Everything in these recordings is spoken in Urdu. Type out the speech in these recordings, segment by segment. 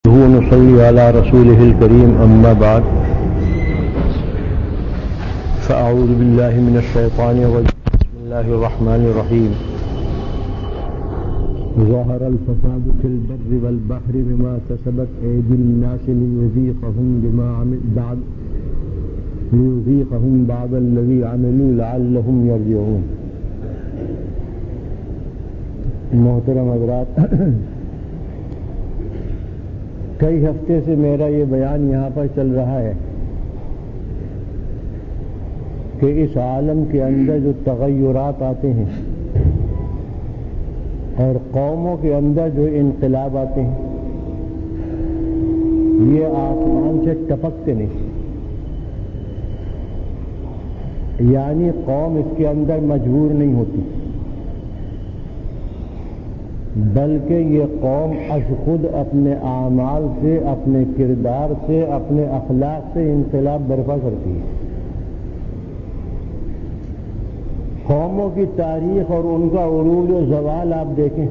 ونصلي على رسوله الكريم أما بعد فأعوذ بالله من الشيطان الرجيم بسم الله الرحمن الرحيم ظهر الفساد في البر والبحر بما كسبت أيدي الناس ليذيقهم بعض الذي عملوا لعلهم يرجعون. محترم حضرات، کئی ہفتے سے میرا یہ بیان یہاں پر چل رہا ہے کہ اس عالم کے اندر جو تغیرات آتے ہیں اور قوموں کے اندر جو انقلاب آتے ہیں یہ آسمان سے ٹپکتے نہیں، یعنی قوم اس کے اندر مجبور نہیں ہوتی، بلکہ یہ قوم از خود اپنے اعمال سے، اپنے کردار سے، اپنے اخلاق سے انقلاب برپا کرتی ہے. قوموں کی تاریخ اور ان کا عروج و زوال آپ دیکھیں،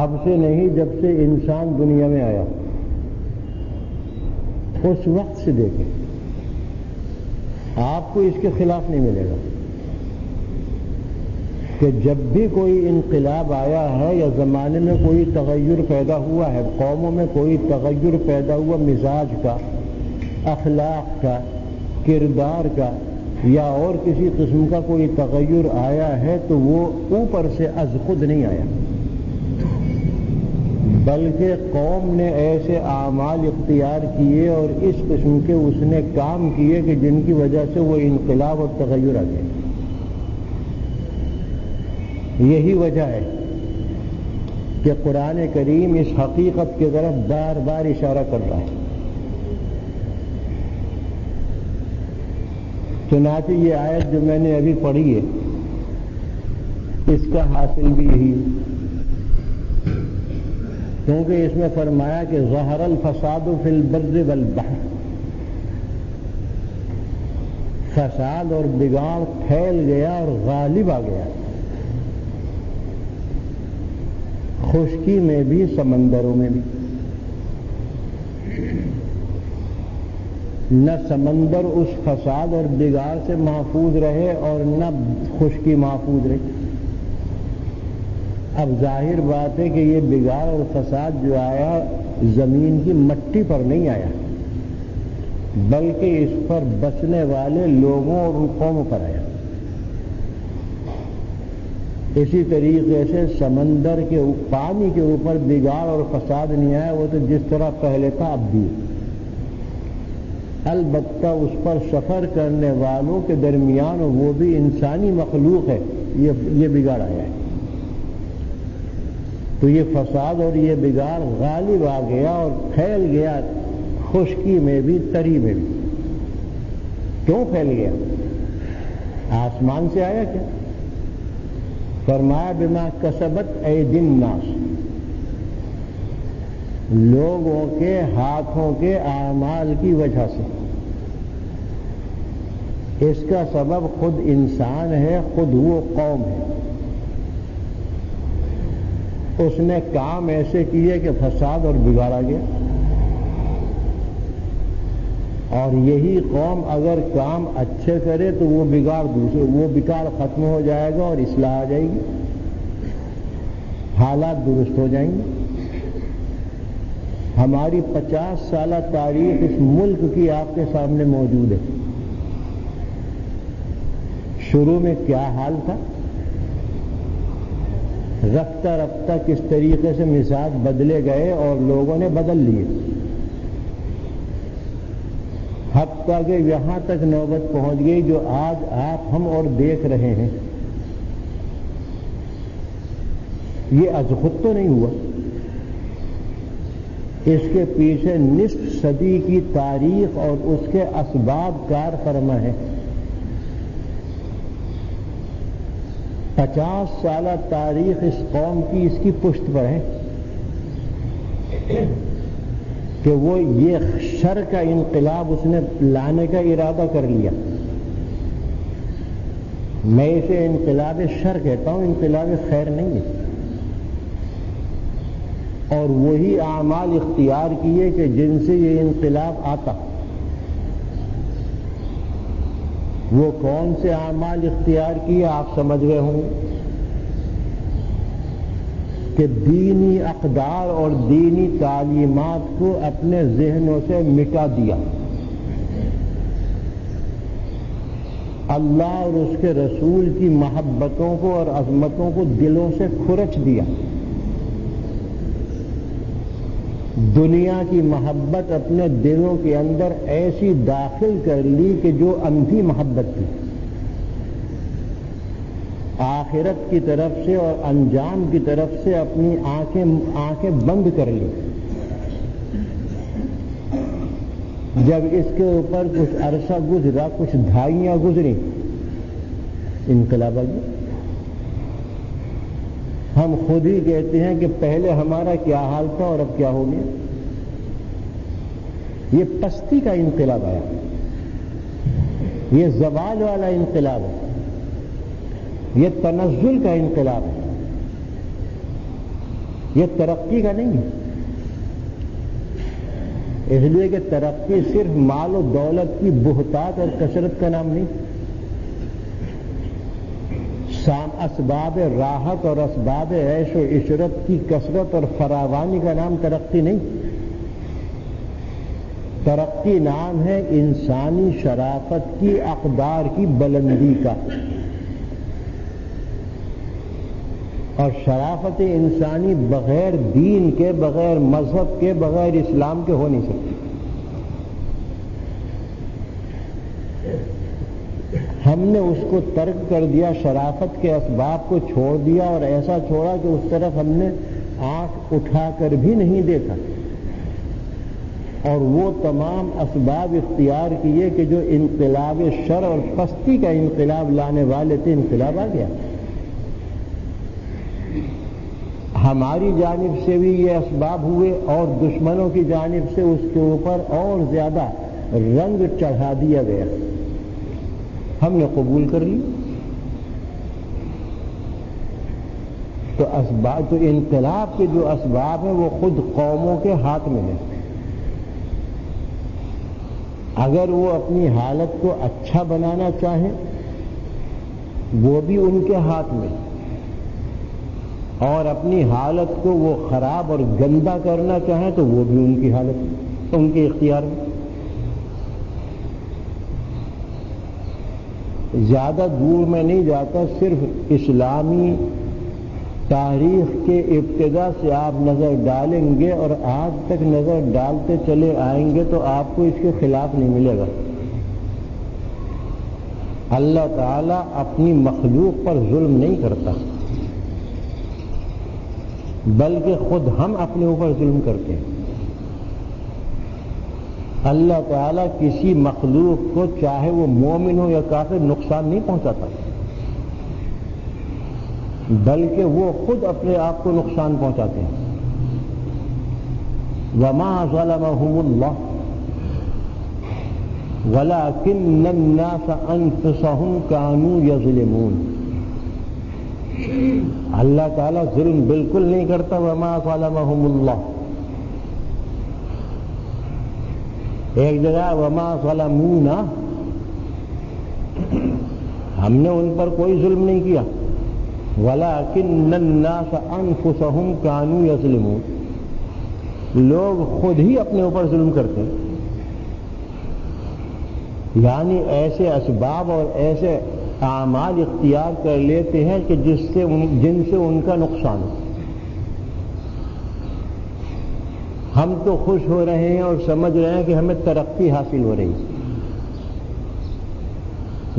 اب سے نہیں، جب سے انسان دنیا میں آیا اس وقت سے دیکھیں، آپ کو اس کے خلاف نہیں ملے گا کہ جب بھی کوئی انقلاب آیا ہے یا زمانے میں کوئی تغیر پیدا ہوا ہے، قوموں میں کوئی تغیر پیدا ہوا مزاج کا، اخلاق کا، کردار کا یا اور کسی قسم کا کوئی تغیر آیا ہے تو وہ اوپر سے از خود نہیں آیا، بلکہ قوم نے ایسے اعمال اختیار کیے اور اس قسم کے اس نے کام کیے کہ جن کی وجہ سے وہ انقلاب اور تغیر آ گئے. یہی وجہ ہے کہ قرآن کریم اس حقیقت کی طرف بار بار اشارہ کر رہا ہے. چنانچہ یہ آیت جو میں نے ابھی پڑھی ہے اس کا حاصل بھی یہی ہے، کیونکہ اس میں فرمایا کہ ظہر الفساد فی البر والبحر، فساد اور بگاڑ پھیل گیا اور غالب آ گیا، خشکی میں بھی سمندروں میں بھی. نہ سمندر اس فساد اور بگاڑ سے محفوظ رہے اور نہ خشکی محفوظ رہی. اب ظاہر بات ہے کہ یہ بگاڑ اور فساد جو آیا زمین کی مٹی پر نہیں آیا، بلکہ اس پر بسنے والے لوگوں اور قوموں پر آیا. اسی طریقے سے سمندر کے پانی کے اوپر بگاڑ اور فساد نہیں آیا، وہ تو جس طرح پہلے تھا اب بھی، البتہ اس پر سفر کرنے والوں کے درمیان وہ بھی انسانی مخلوق ہے، یہ بگاڑ آیا ہے. تو یہ فساد اور یہ بگاڑ غالب آ گیا اور پھیل گیا، خشکی میں بھی تری میں بھی. کیوں پھیل گیا؟ آسمان سے آیا کیا؟ فرمایا بما کسبت ایدی الناس، لوگوں کے ہاتھوں کے اعمال کی وجہ سے. اس کا سبب خود انسان ہے، خود وہ قوم ہے. اس نے کام ایسے کیے کہ فساد اور بگاڑ آ گیا، اور یہی قوم اگر کام اچھے کرے تو وہ بگاڑ ختم ہو جائے گا اور اصلاح آ جائے گی، حالات درست ہو جائیں گے. ہماری 50 سالہ تاریخ اس ملک کی آپ کے سامنے موجود ہے. شروع میں کیا حال تھا، رفتہ رفتہ کس طریقے سے مزاج بدلے گئے اور لوگوں نے بدل لیے، حتیٰ کہ یہاں تک نوبت پہنچ گئی جو آج آپ ہم اور دیکھ رہے ہیں. یہ از خود تو نہیں ہوا، اس کے پیچھے نصف صدی کی تاریخ اور اس کے اسباب کار فرما ہے. 50 سالہ تاریخ اس قوم کی اس کی پشت پر ہے کہ وہ یہ شر کا انقلاب اس نے لانے کا ارادہ کر لیا. میں اسے انقلاب شر کہتا ہوں، انقلاب خیر نہیں ہے. اور وہی اعمال اختیار کیے کہ جن سے یہ انقلاب آتا۔ وہ کون سے اعمال اختیار کیے آپ سمجھ گئے ہوں کہ دینی اقدار اور دینی تعلیمات کو اپنے ذہنوں سے مٹا دیا، اللہ اور اس کے رسول کی محبتوں کو اور عظمتوں کو دلوں سے کھرچ دیا، دنیا کی محبت اپنے دلوں کے اندر ایسی داخل کر لی کہ جو اندھی محبت تھی، آخرت کی طرف سے اور انجام کی طرف سے اپنی آنکھیں بند کر لی۔ جب اس کے اوپر کچھ عرصہ گزرا، کچھ دھائیاں گزری، انقلاب آ گیا۔ ہم خود ہی کہتے ہیں کہ پہلے ہمارا کیا حال تھا اور اب کیا ہو گیا۔ یہ پستی کا انقلاب آیا، یہ زوال والا انقلاب ہے، یہ تنزل کا انقلاب ہے، یہ ترقی کا نہیں ہے۔ اس لیے کہ ترقی صرف مال و دولت کی بہتات اور کثرت کا نام نہیں، اسباب راحت اور اسباب عیش و عشرت کی کثرت اور فراوانی کا نام ترقی نہیں۔ ترقی نام ہے انسانی شرافت کی اقدار کی بلندی کا، اور شرافت انسانی بغیر دین کے، بغیر مذہب کے، بغیر اسلام کے ہو نہیں سکتی۔ ہم نے اس کو ترک کر دیا، شرافت کے اسباب کو چھوڑ دیا، اور ایسا چھوڑا کہ اس طرف ہم نے آنکھ اٹھا کر بھی نہیں دیکھا، اور وہ تمام اسباب اختیار کیے کہ جو انقلاب شر اور پستی کا انقلاب لانے والے تھے، انقلاب آ گیا۔ ہماری جانب سے بھی یہ اسباب ہوئے، اور دشمنوں کی جانب سے اس کے اوپر اور زیادہ رنگ چڑھا دیا گیا، ہم نے قبول کر لی۔ تو انقلاب کے جو اسباب ہیں وہ خود قوموں کے ہاتھ میں ہیں۔ اگر وہ اپنی حالت کو اچھا بنانا چاہیں وہ بھی ان کے ہاتھ میں، اور اپنی حالت کو وہ خراب اور گندا کرنا چاہیں تو وہ بھی ان کی حالت، ان کے اختیار میں۔ زیادہ دور میں نہیں جاتا، صرف اسلامی تاریخ کے ابتدا سے آپ نظر ڈالیں گے اور آج تک نظر ڈالتے چلے آئیں گے تو آپ کو اس کے خلاف نہیں ملے گا۔ اللہ تعالیٰ اپنی مخلوق پر ظلم نہیں کرتا، بلکہ خود ہم اپنے اوپر ظلم کرتے ہیں۔ اللہ تعالیٰ کسی مخلوق کو چاہے وہ مومن ہو یا کافر نقصان نہیں پہنچاتا، بلکہ وہ خود اپنے آپ کو نقصان پہنچاتے ہیں۔ وما ظلمهم اللہ ولكن الناس انفسهم كانوا يظلمون۔ اللہ تعالیٰ ظلم بالکل نہیں کرتا، وما ظلمهم اللہ۔ ایک جگہ وما ظلمونا، ہم نے ان پر کوئی ظلم نہیں کیا، ولكن الناس انفسهم كانوا يظلمون، لوگ خود ہی اپنے اوپر ظلم کرتے ہیں۔ یعنی ایسے اسباب اور ایسے اعمال اختیار کر لیتے ہیں کہ جن سے ان کا نقصان ہو۔ ہم تو خوش ہو رہے ہیں اور سمجھ رہے ہیں کہ ہمیں ترقی حاصل ہو رہی ہے،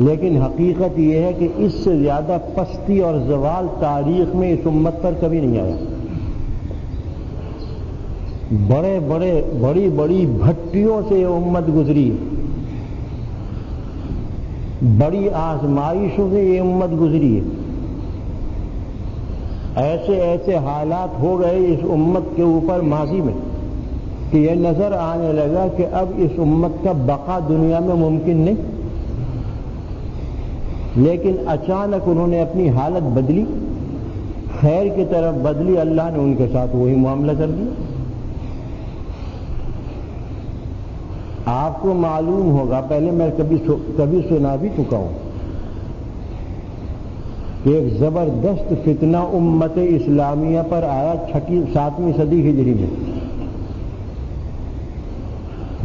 لیکن حقیقت یہ ہے کہ اس سے زیادہ پستی اور زوال تاریخ میں اس امت پر کبھی نہیں آیا۔ بڑی بڑی بھٹیوں سے یہ امت گزری، بڑی آزمائشوں سے یہ امت گزری ہے۔ ایسے ایسے حالات ہو گئے اس امت کے اوپر ماضی میں کہ یہ نظر آنے لگا کہ اب اس امت کا بقا دنیا میں ممکن نہیں، لیکن اچانک انہوں نے اپنی حالت بدلی خیر کی طرف بدلی، اللہ نے ان کے ساتھ وہی معاملہ کر دیا۔ آپ کو معلوم ہوگا، پہلے میں کبھی سنا بھی چکا ہوں کہ ایک زبردست فتنہ امت اسلامیہ پر آیا 7ویں صدی ہجری میں،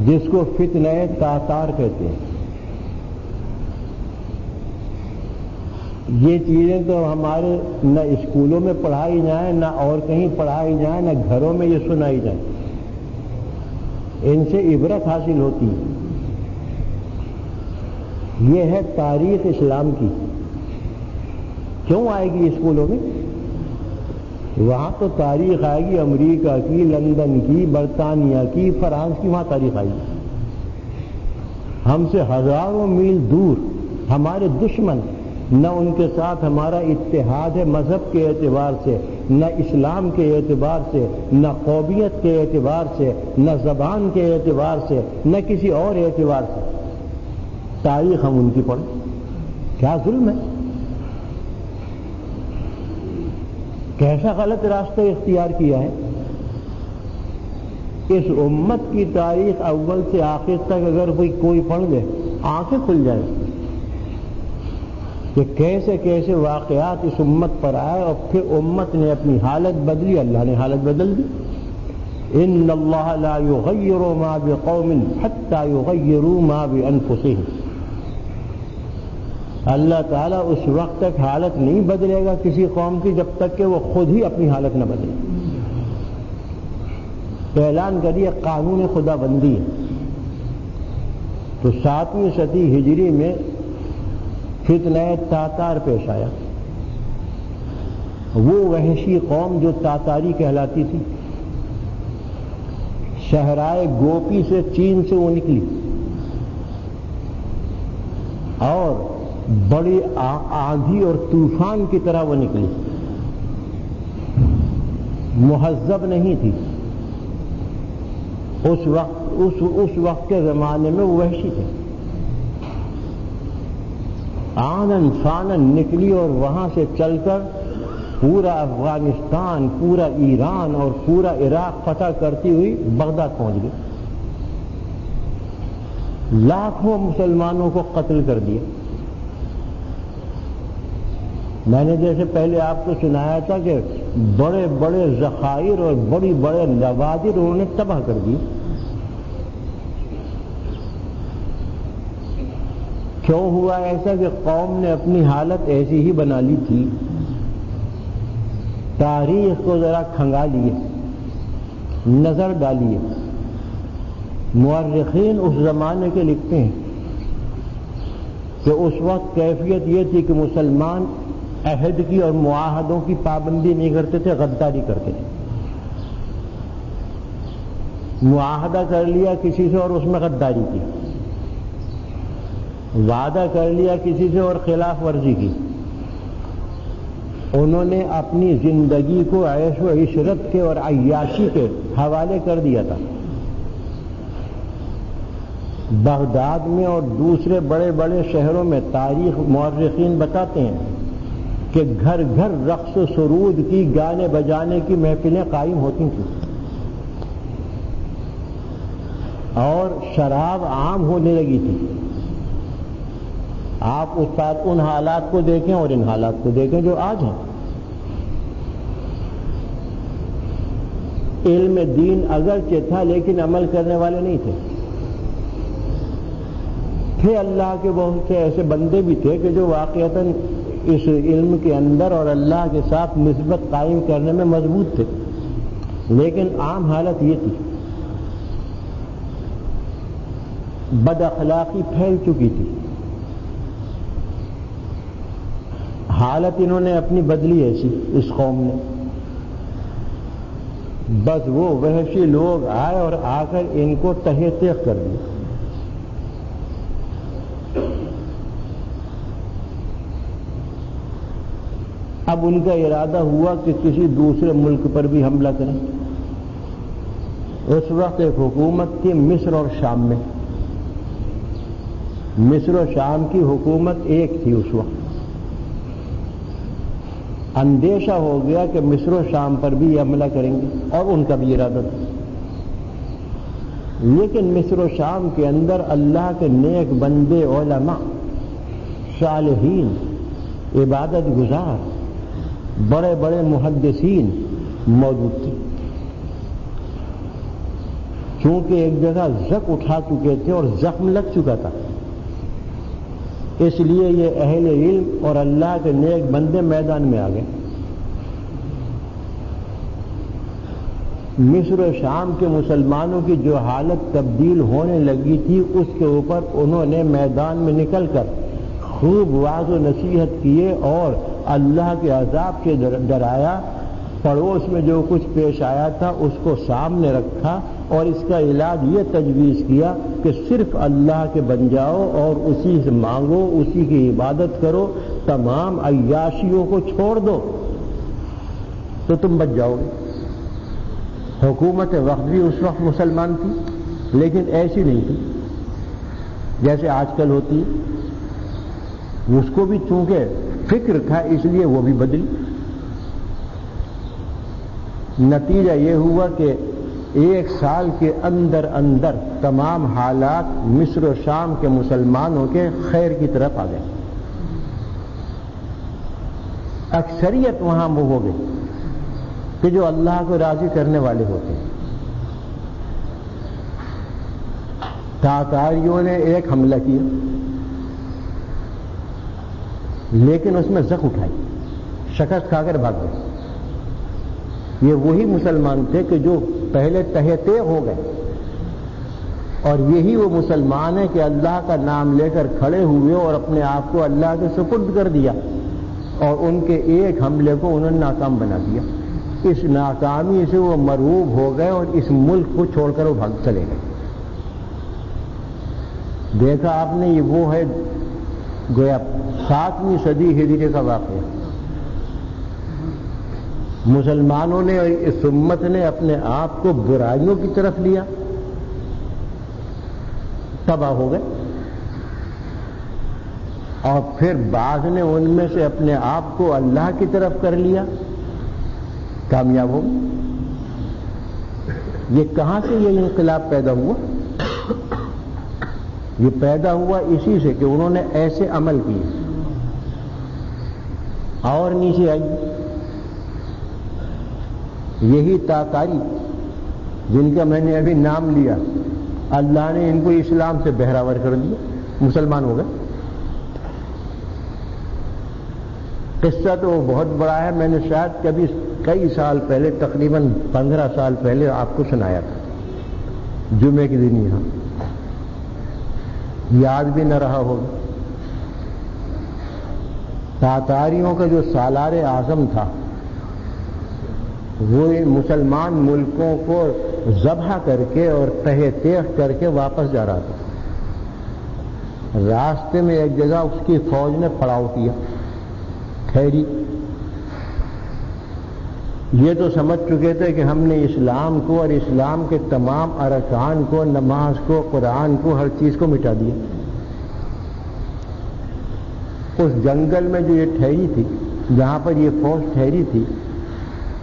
جس کو فتنہ تاتار کہتے ہیں۔ یہ چیزیں تو ہمارے نہ اسکولوں میں پڑھائی جائیں، نہ اور کہیں پڑھائی جائیں، نہ گھروں میں یہ سنائی جائیں، ان سے عبرت حاصل ہوتی ہے۔ یہ ہے تاریخ اسلام کی۔ کیوں آئے گی اسکولوں میں؟ وہاں تو تاریخ آئے گی امریکہ کی، لندن کی، برطانیہ کی، فرانس کی، وہاں تاریخ آئے گی۔ ہم سے ہزاروں میل دور ہمارے دشمن، نہ ان کے ساتھ ہمارا اتحاد ہے مذہب کے اعتبار سے، نہ اسلام کے اعتبار سے، نہ قومیت کے اعتبار سے، نہ زبان کے اعتبار سے، نہ کسی اور اعتبار سے۔ تاریخ ہم ان کی پڑھیں، کیا ظلم ہے، کیسا غلط راستہ اختیار کیا ہے۔ اس امت کی تاریخ اول سے آخر تک اگر کوئی پڑھ لے، آنکھیں کھل جائیں کہ کیسے کیسے واقعات اس امت پر آئے، اور پھر امت نے اپنی حالت بدلی، اللہ نے حالت بدل دی۔ ان اللہ لا یغیر ما بقوم حتی یغیروا ما بانفسهم۔ اللہ تعالیٰ اس وقت تک حالت نہیں بدلے گا کسی قوم کی جب تک کہ وہ خود ہی اپنی حالت نہ بدلے۔ اعلان کریے قانون خدا بندی ہے۔ تو 7ویں صدی ہجری میں فتنہ تاتار پیش آیا۔ وہ وحشی قوم جو تاتاری کہلاتی تھی، صحرائے گوپی سے، چین سے وہ نکلی، اور بڑی آندھی اور طوفان کی طرح وہ نکلی۔ مہذب نہیں تھی اس وقت کے زمانے میں، وہ وحشی تھے۔ آنن فانن نکلی اور وہاں سے چل کر پورا افغانستان، پورا ایران اور پورا عراق فتح کرتی ہوئی بغداد پہنچ گئی۔ لاکھوں مسلمانوں کو قتل کر دیا۔ میں نے جیسے پہلے آپ کو سنایا تھا کہ بڑے بڑے ذخائر اور بڑے نوادر انہوں نے تباہ کر دی۔ کیوں ہوا ایسا؟ کہ قوم نے اپنی حالت ایسی ہی بنا لی تھی۔ تاریخ کو ذرا کھنگا لیے، نظر ڈالیے۔ مورخین اس زمانے کے لکھتے ہیں کہ اس وقت کیفیت یہ تھی کہ مسلمان عہد کی اور معاہدوں کی پابندی نہیں کرتے تھے، غداری کرتے تھے۔ معاہدہ کر لیا کسی سے اور اس میں غداری کی، وعدہ کر لیا کسی سے اور خلاف ورزی کی۔ انہوں نے اپنی زندگی کو عیش و عشرت کے اور عیاشی کے حوالے کر دیا تھا۔ بغداد میں اور دوسرے بڑے بڑے شہروں میں تاریخ مورخین بتاتے ہیں کہ گھر گھر رقص و سرود کی، گانے بجانے کی محفلیں قائم ہوتی تھیں، اور شراب عام ہونے لگی تھی۔ آپ ان حالات کو دیکھیں اور ان حالات کو دیکھیں جو آج ہیں۔ علم دین اگرچہ تھا لیکن عمل کرنے والے نہیں تھے۔ تھے اللہ کے بہت سے ایسے بندے بھی تھے کہ جو واقعتاً اس علم کے اندر اور اللہ کے ساتھ نسبت قائم کرنے میں مضبوط تھے، لیکن عام حالت یہ تھی، بد اخلاقی پھیل چکی تھی۔ حالت انہوں نے اپنی بدلی ایسی، اس قوم نے۔ بس وہ وحشی لوگ آئے اور آ کر ان کو تہہ تیغ کر دیا۔ اب ان کا ارادہ ہوا کہ کسی دوسرے ملک پر بھی حملہ کریں۔ اس وقت ایک حکومت تھی مصر اور شام میں۔ مصر و شام کی حکومت ایک تھی اس وقت۔ اندیشہ ہو گیا کہ مصر و شام پر بھی یہ حملہ کریں گے، اور ان کا بھی ارادہ تھا، لیکن مصر و شام کے اندر اللہ کے نیک بندے، علماء، صالحین، عبادت گزار، بڑے بڑے محدثین موجود تھے۔ چونکہ ایک جگہ زخ اٹھا چکے تھے اور زخم لگ چکا تھا، اس لیے یہ اہل علم اور اللہ کے نیک بندے میدان میں آ گئے۔ مصر و شام کے مسلمانوں کی جو حالت تبدیل ہونے لگی تھی، اس کے اوپر انہوں نے میدان میں نکل کر خوب واعظ و نصیحت کیے اور اللہ کے عذاب سے ڈرایا۔ پڑوس میں جو کچھ پیش آیا تھا اس کو سامنے رکھا اور اس کا علاج یہ تجویز کیا کہ صرف اللہ کے بن جاؤ اور اسی سے مانگو، اسی کی عبادت کرو، تمام عیاشیوں کو چھوڑ دو تو تم بچ جاؤ گے۔ حکومت وقت بھی اس وقت مسلمان تھی، لیکن ایسی نہیں تھی جیسے آج کل ہوتی ہے۔ اس کو بھی چونکہ فکر تھا اس لیے وہ بھی بدلی۔ نتیجہ یہ ہوا کہ 1 سال کے اندر اندر تمام حالات مصر و شام کے مسلمانوں کے خیر کی طرف آ گئے۔ اکثریت وہاں وہ ہو گئی کہ جو اللہ کو راضی کرنے والے ہوتے ہیں۔ تاتاریوں نے ایک حملہ کیا، لیکن اس میں زخ اٹھائی، شکست کھا کر بھاگ گئے۔ یہ وہی مسلمان تھے کہ جو پہلے تہہ تیغ ہو گئے، اور یہی وہ مسلمان ہیں کہ اللہ کا نام لے کر کھڑے ہوئے اور اپنے آپ کو اللہ کے سپرد کر دیا، اور ان کے ایک حملے کو انہوں نے ناکام بنا دیا۔ اس ناکامی سے وہ مرعوب ہو گئے اور اس ملک کو چھوڑ کر وہ بھاگ چلے گئے۔ دیکھا آپ نے، یہ وہ ہے گویا 7ویں صدی ہجری کا واقعہ۔ مسلمانوں نے اور اس امت نے اپنے آپ کو برائیوں کی طرف لیا، تباہ ہو گئے، اور پھر بعض نے ان میں سے اپنے آپ کو اللہ کی طرف کر لیا، کامیاب ہو گئے۔ یہ کہاں سے یہ انقلاب پیدا ہوا؟ یہ پیدا ہوا اسی سے کہ انہوں نے ایسے عمل کیے۔ اور نیچے آئیے، یہی تاتاری جن کا میں نے ابھی نام لیا، اللہ نے ان کو اسلام سے بہراور کر دیا، مسلمان ہو گئے۔ قصہ تو بہت بڑا ہے، میں نے شاید کبھی کئی سال پہلے، تقریباً 15 سال پہلے آپ کو سنایا تھا، جمعے کے دن یہاں، یاد بھی نہ رہا ہوگا۔ تاتاریوں کا جو سالار اعظم تھا، وہ مسلمان ملکوں کو ذبح کر کے اور تہہ تیغ کر کے واپس جا رہا تھا۔ راستے میں ایک جگہ اس کی فوج نے پڑاؤ کیا، ٹھہری۔ یہ تو سمجھ چکے تھے کہ ہم نے اسلام کو اور اسلام کے تمام ارکان کو، نماز کو، قرآن کو، ہر چیز کو مٹا دیا۔ اس جنگل میں جو یہ ٹھہری تھی، جہاں پر یہ فوج ٹھہری تھی،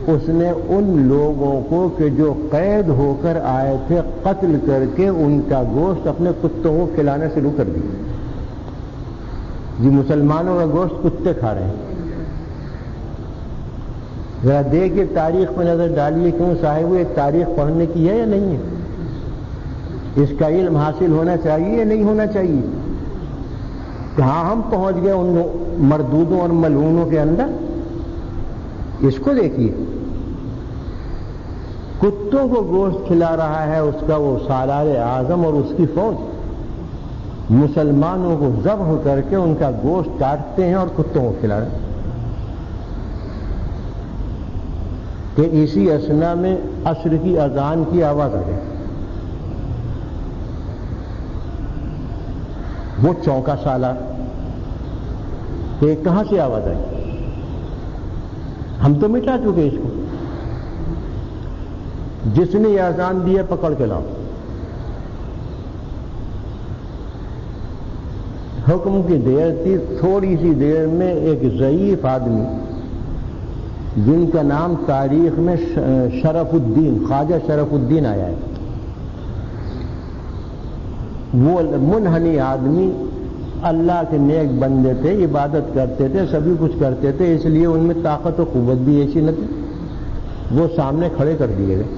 اس نے ان لوگوں کو کہ جو قید ہو کر آئے تھے قتل کر کے ان کا گوشت اپنے کتوں کو کھلانا شروع کر دیا۔ یہ مسلمانوں کا گوشت کتے کھا رہے ہیں۔ ذرا دیکھیے، تاریخ پہ نظر ڈالیے، کیوں صاحب یہ تاریخ پڑھنے کی ہے یا نہیں ہے؟ اس کا علم حاصل ہونا چاہیے یا نہیں ہونا چاہیے؟ کہاں ہم پہنچ گئے ان مردودوں اور ملعونوں کے اندر؟ اس کو دیکھیے، کتوں کو گوشت کھلا رہا ہے اس کا وہ سالار اعظم اور اس کی فوج، مسلمانوں کو ذبح کر کے ان کا گوشت کاٹتے ہیں اور کتوں کو کھلا رہے ہیں۔ کہ اسی اثنا میں عصر کی اذان کی آواز آ گئی، وہ چونکا سالار کہ کہاں سے آواز آئی؟ ہم تو مٹا چکے اس کو، جس نے یہ اذان دی ہے پکڑ کے لاؤ۔ حکم کی دیر تھی، تھوڑی سی دیر میں ایک ضعیف آدمی جن کا نام تاریخ میں شرف الدین، خواجہ شرف الدین آیا ہے. وہ منحنی آدمی اللہ کے نیک بندے تھے، عبادت کرتے تھے، سبھی کچھ کرتے تھے، اس لیے ان میں طاقت و قوت بھی ایسی نہ تھی. وہ سامنے کھڑے کر دیے گئے.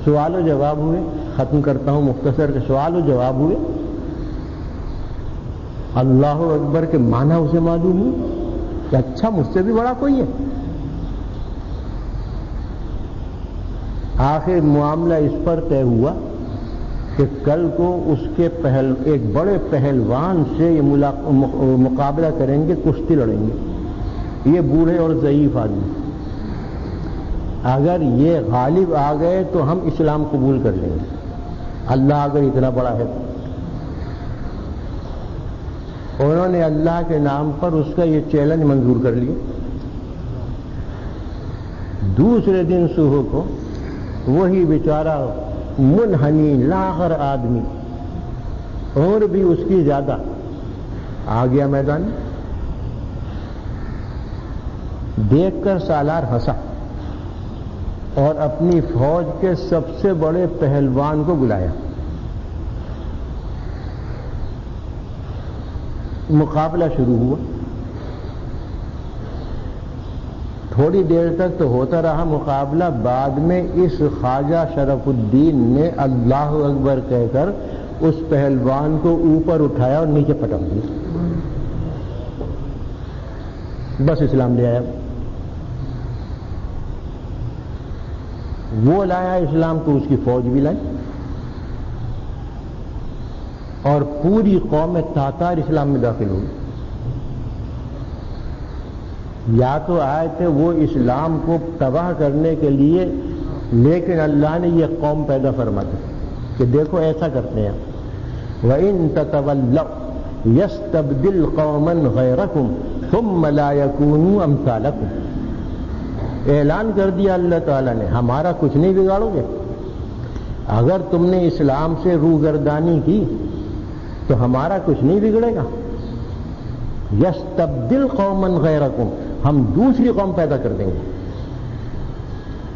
سوال و جواب ہوئے. ختم کرتا ہوں مختصر کے سوال و جواب ہوئے. اللہ اکبر کے معنی اسے معلوم ہوئی کہ اچھا مجھ سے بھی بڑا کوئی ہے. آخر معاملہ اس پر طے ہوا کہ کل کو اس کے ایک بڑے پہلوان سے یہ مقابلہ کریں گے، کشتی لڑیں گے. یہ بوڑھے اور ضعیف آدمی، اگر یہ غالب آ گئے تو ہم اسلام قبول کر لیں گے، اللہ اگر اتنا بڑا ہے. انہوں نے اللہ کے نام پر اس کا یہ چیلنج منظور کر لیا. دوسرے دن صبح کو وہی بیچارہ منحنی لاغر آدمی، عمر بھی اس کی زیادہ، آ گیا میدان. دیکھ کر سالار ہنسا اور اپنی فوج کے سب سے بڑے پہلوان کو بلایا. مقابلہ شروع ہوا. تھوڑی دیر تک تو ہوتا رہا مقابلہ. بعد میں اس خواجہ شرف الدین نے اللہ اکبر کہہ کر اس پہلوان کو اوپر اٹھایا اور نیچے پٹک دیا. بس اسلام لے آیا. وہ لایا اسلام تو اس کی فوج بھی لائی، اور پوری قوم تاتار اسلام میں داخل ہوئی. یا تو آئے تھے وہ اسلام کو تباہ کرنے کے لیے، لیکن اللہ نے یہ قوم پیدا فرما دی کہ دیکھو ایسا کرتے ہیں. وَإِن تَتَوَلَّوْا يَسْتَبْدِلْ قَوْمًا غَيْرَكُمْ ثُمَّ لَا يَكُونُوا أَمْثَالَكُمْ. اعلان کر دیا اللہ تعالیٰ نے، ہمارا کچھ نہیں بگاڑو گے. اگر تم نے اسلام سے روگردانی کی تو ہمارا کچھ نہیں بگڑے گا. یستبدل قوما غیرکم، ہم دوسری قوم پیدا کر دیں گے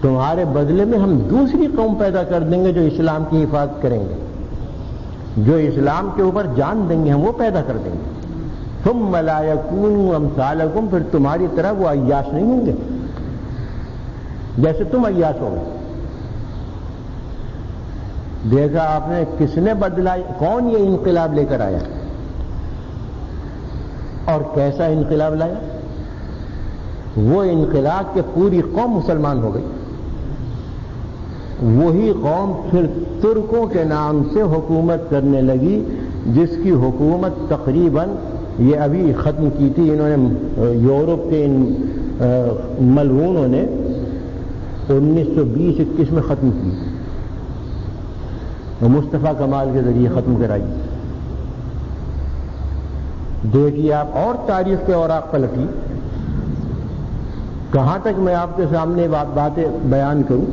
تمہارے بدلے میں. ہم دوسری قوم پیدا کر دیں گے جو اسلام کی حفاظت کریں گے، جو اسلام کے اوپر جان دیں گے، ہم وہ پیدا کر دیں گے. ثم لا یکونوا امثالکم، پھر تمہاری طرح وہ عیاش نہیں ہوں گے جیسے تم عیاش ہو گئے. دیکھا آپ نے کس نے بدلا، کون یہ انقلاب لے کر آیا اور کیسا انقلاب لایا. وہ انقلاب کہ پوری قوم مسلمان ہو گئی. وہی قوم پھر ترکوں کے نام سے حکومت کرنے لگی، جس کی حکومت تقریباً یہ ابھی ختم کی تھی انہوں نے، یورپ کے ان ملعونوں نے 1920-21 میں ختم کی، مصطفیٰ کمال کے ذریعے ختم کرائی. دیکھیے آپ اور تاریخ کے اوراق پلٹی. کہاں تک میں آپ کے سامنے باتیں بیان کروں.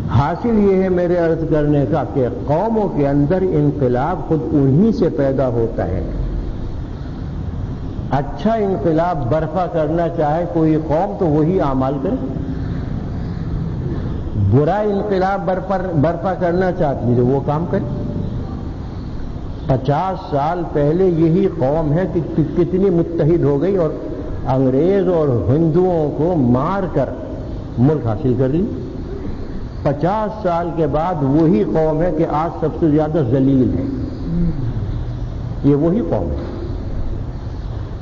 حاصل یہ ہے میرے عرض کرنے کا کہ قوموں کے اندر انقلاب خود انہی سے پیدا ہوتا ہے. اچھا انقلاب برپا کرنا چاہے کوئی قوم تو وہی اعمال کرے. برا انقلاب برپا کرنا چاہتی ہے وہ کام کرے. 50 سال پہلے یہی قوم ہے کہ کتنی متحد ہو گئی اور انگریز اور ہندوؤں کو مار کر ملک حاصل کر لی. 50 سال کے بعد وہی قوم ہے کہ آج سب سے زیادہ ذلیل ہے. یہ وہی قوم ہے.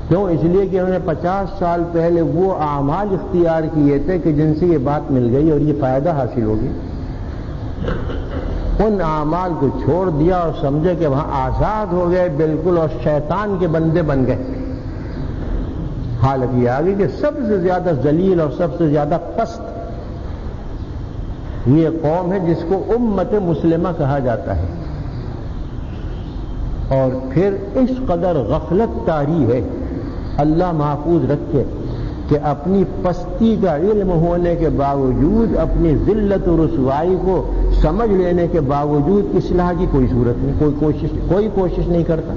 کیوں؟ اس لیے کہ انہوں نے 50 سال پہلے وہ اعمال اختیار کیے تھے کہ جن سے یہ بات مل گئی اور یہ فائدہ حاصل ہو گیا. ان اعمال کو چھوڑ دیا اور سمجھے کہ وہاں آزاد ہو گئے بالکل اور شیطان کے بندے بن گئے. حالت یہ آ گئی کہ سب سے زیادہ ذلیل اور سب سے زیادہ پست یہ قوم ہے جس کو امت مسلمہ کہا جاتا ہے. اور پھر اس قدر غفلت طاری ہے، اللہ محفوظ رکھے، کہ اپنی پستی کا علم ہونے کے باوجود، اپنی ذلت و رسوائی کو سمجھ لینے کے باوجود اصلاح کی کوئی صورت نہیں، کوئی کوشش نہیں کرتا.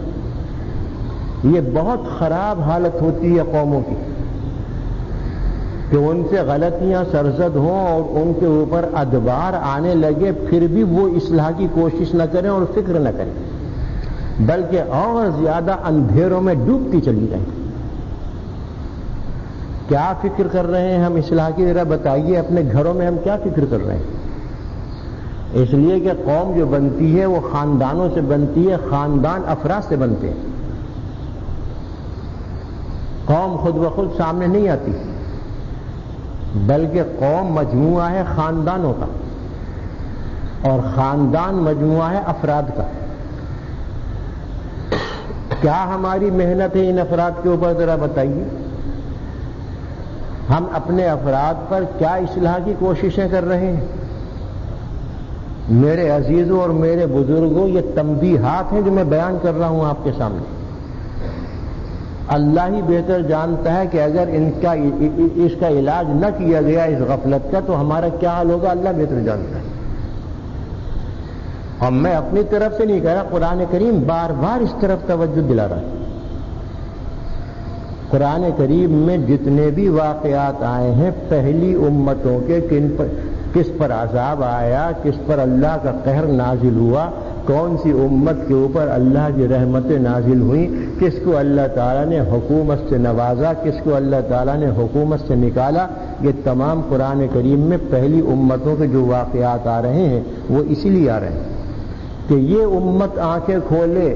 یہ بہت خراب حالت ہوتی ہے قوموں کی. کہ ان سے غلطیاں سرزد ہوں اور ان کے اوپر ادبار آنے لگے، پھر بھی وہ اصلاح کی کوشش نہ کریں اور فکر نہ کریں، بلکہ اور زیادہ اندھیروں میں ڈوبتی چلی رہیں۔ کیا فکر کر رہے ہیں ہم اصلاح کی؟ ذرا بتائیے، اپنے گھروں میں ہم کیا فکر کر رہے ہیں؟ اس لیے کہ قوم جو بنتی ہے وہ خاندانوں سے بنتی ہے، خاندان افراد سے بنتے ہیں۔ قوم خود بخود سامنے نہیں آتی، بلکہ قوم مجموعہ ہے خاندانوں کا، اور خاندان مجموعہ ہے افراد کا۔ کیا ہماری محنت ہے ان افراد کے اوپر؟ ذرا بتائیے، ہم اپنے افراد پر کیا اصلاح کی کوششیں کر رہے ہیں؟ میرے عزیزوں اور میرے بزرگوں، یہ تنبیہات ہیں جو میں بیان کر رہا ہوں آپ کے سامنے۔ اللہ ہی بہتر جانتا ہے کہ اگر اس کا علاج نہ کیا گیا اس غفلت کا تو ہمارا کیا حال ہوگا، اللہ بہتر جانتا ہے۔ اور میں اپنی طرف سے نہیں کہہ رہا، قرآن کریم بار بار اس طرف توجہ دلا رہا ہے۔ قرآن کریم میں جتنے بھی واقعات آئے ہیں پہلی امتوں کے، کس پر عذاب آیا، کس پر اللہ کا قہر نازل ہوا، کون سی امت کے اوپر اللہ کی رحمتیں نازل ہوئیں، کس کو اللہ تعالیٰ نے حکومت سے نوازا، کس کو اللہ تعالیٰ نے حکومت سے نکالا، یہ تمام قرآن کریم میں پہلی امتوں کے جو واقعات آ رہے ہیں وہ اسی لیے آ رہے ہیں کہ یہ امت آنکھیں کھولے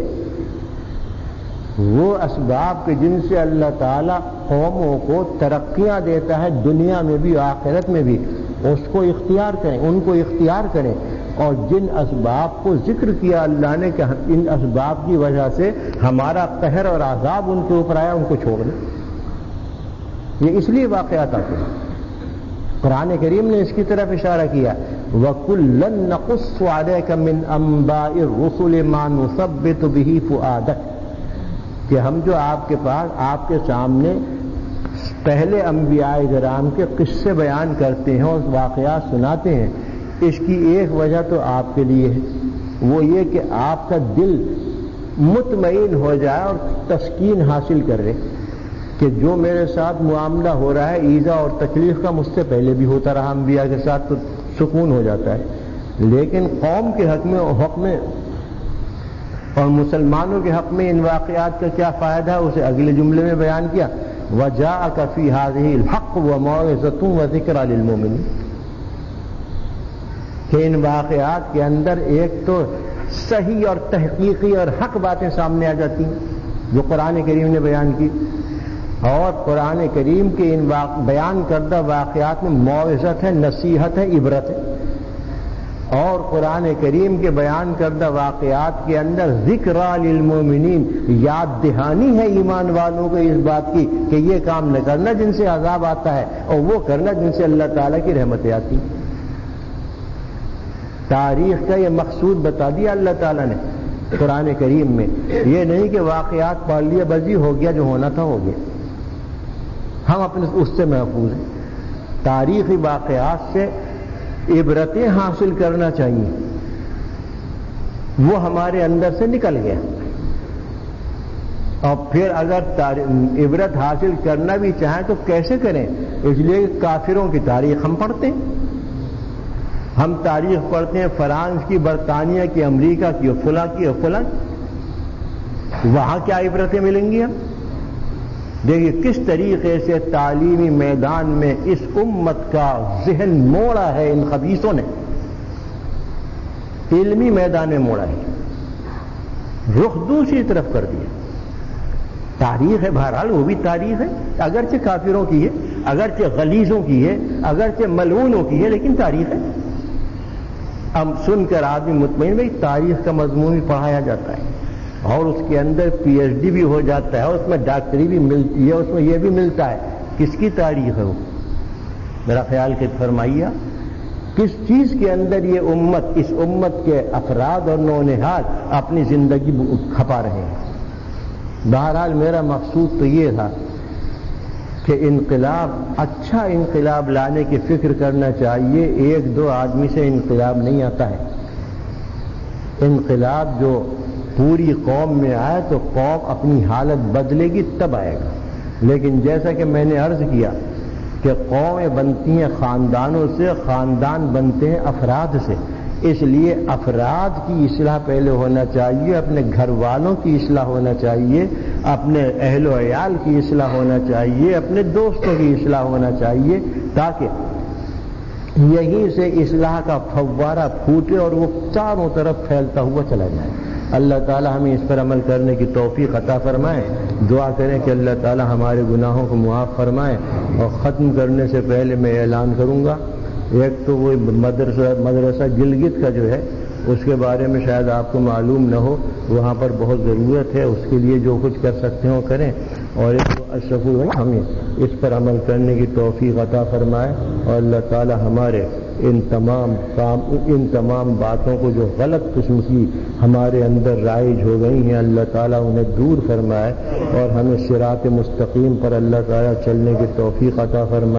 وہ اسباب کے جن سے اللہ تعالیٰ قوموں کو ترقیاں دیتا ہے دنیا میں بھی آخرت میں بھی، اس کو اختیار کریں، ان کو اختیار کریں، اور جن اسباب کو ذکر کیا اللہ نے کہ ان اسباب کی وجہ سے ہمارا قہر اور عذاب ان کے اوپر آیا، ان کو چھوڑ دیں۔ یہ اس لیے واقعات آتے ہیں۔ قرآن کریم نے اس کی طرف اشارہ کیا، وَكُلًّا نَقُصُّ عَلَيْكَ مِنْ أَنْبَاءِ الرُّسُلِ مَا نُثَبِّتُ بِهِ فُؤَادَكَ، کہ ہم جو آپ کے پاس، آپ کے سامنے پہلے انبیاء کرام کے قصے بیان کرتے ہیں اور واقعات سناتے ہیں، اس کی ایک وجہ تو آپ کے لیے ہے، وہ یہ کہ آپ کا دل مطمئن ہو جائے اور تسکین حاصل کرے کہ جو میرے ساتھ معاملہ ہو رہا ہے ایذا اور تکلیف کا، مجھ سے پہلے بھی ہوتا رہا انبیاء کے ساتھ، تو سکون ہو جاتا ہے۔ لیکن قوم کے حق میں اور مسلمانوں کے حق میں ان واقعات کا کیا فائدہ ہے، اسے اگلے جملے میں بیان کیا، وَجَاءَكَ فِي هَذِهِ الْحَقُّ وَمَوْعِظَةٌ وَذِكْرَىٰ لِلْمُؤْمِنِينَ، کہ ان واقعات کے اندر ایک تو صحیح اور تحقیقی اور حق باتیں سامنے آ جاتی ہیں جو قرآن کریم نے بیان کی، اور قرآن کریم کے ان بیان کردہ واقعات میں موعظت ہے، نصیحت ہے، عبرت ہے، اور قرآن کریم کے بیان کردہ واقعات کے اندر ذکریٰ للمؤمنین، یاد دہانی ہے ایمان والوں کو اس بات کی کہ یہ کام نہ کرنا جن سے عذاب آتا ہے، اور وہ کرنا جن سے اللہ تعالیٰ کی رحمتیں آتی ہیں۔ تاریخ کا یہ مقصود بتا دیا اللہ تعالیٰ نے قرآن کریم میں، یہ نہیں کہ واقعات پڑھ لیے بس ہو گیا، جو ہونا تھا ہو گیا، ہم اپنے اس سے محفوظ ہیں۔ تاریخی واقعات سے عبرتیں حاصل کرنا چاہیے، وہ ہمارے اندر سے نکل گیا، اور پھر اگر عبرت حاصل کرنا بھی چاہیں تو کیسے کریں؟ اس لیے کافروں کی تاریخ ہم پڑھتے ہیں، ہم تاریخ پڑھتے ہیں فرانس کی، برطانیہ کی، امریکہ کی، فلاں کی اور فلاں، وہاں کیا عبرتیں ملیں گی ہم؟ دیکھیے کس طریقے سے تعلیمی میدان میں اس امت کا ذہن موڑا ہے ان خبیثوں نے، علمی میدان میں موڑا ہے، رخ دوسری طرف کر دیا۔ تاریخ ہے، بہرحال وہ بھی تاریخ ہے، اگرچہ کافروں کی ہے، اگرچہ غلیظوں کی ہے، اگرچہ ملعونوں کی ہے، لیکن تاریخ ہے۔ اب سن کر آدمی مطمئن، بھائی تاریخ کا مضمون بھی پڑھایا جاتا ہے اور اس کے اندر پی ایچ ڈی بھی ہو جاتا ہے، اس میں ڈاکٹری بھی ملتی ہے، اس میں یہ بھی ملتا ہے۔ کس کی تاریخ ہے وہ؟ میرا خیال کہ فرمائیے کس چیز کے اندر یہ امت، اس امت کے افراد اور نونہال اپنی زندگی کھپا رہے ہیں۔ بہرحال میرا مقصود تو یہ تھا کہ انقلاب، اچھا انقلاب لانے کی فکر کرنا چاہیے، ایک دو آدمی سے انقلاب نہیں آتا ہے۔ انقلاب جو پوری قوم میں آئے تو قوم اپنی حالت بدلے گی تب آئے گا، لیکن جیسا کہ میں نے عرض کیا کہ قومیں بنتی ہیں خاندانوں سے، خاندان بنتے ہیں افراد سے، اس لیے افراد کی اصلاح پہلے ہونا چاہیے، اپنے گھر والوں کی اصلاح ہونا چاہیے، اپنے اہل و عیال کی اصلاح ہونا چاہیے، اپنے دوستوں کی اصلاح ہونا چاہیے، تاکہ یہیں سے اصلاح کا فوارہ پھوٹے اور وہ چاروں طرف پھیلتا ہوا چلا جائے۔ اللہ تعالی ہمیں اس پر عمل کرنے کی توفیق عطا فرمائے۔ دعا کریں کہ اللہ تعالی ہمارے گناہوں کو معاف فرمائے۔ اور ختم کرنے سے پہلے میں اعلان کروں گا، ایک تو وہ مدرسہ گلگت کا جو ہے اس کے بارے میں شاید آپ کو معلوم نہ ہو، وہاں پر بہت ضرورت ہے، اس کے لیے جو کچھ کر سکتے ہوں کریں، اور ایک اشرف ہمیں اس پر عمل کرنے کی توفیق عطا فرمائے، اور اللہ تعالی ہمارے ان تمام باتوں کو جو غلط قسم کی ہمارے اندر رائج ہو گئی ہیں، اللہ تعالیٰ انہیں دور فرمائے، اور ہمیں صراط مستقیم پر اللہ تعالیٰ چلنے کی توفیق عطا فرمائے۔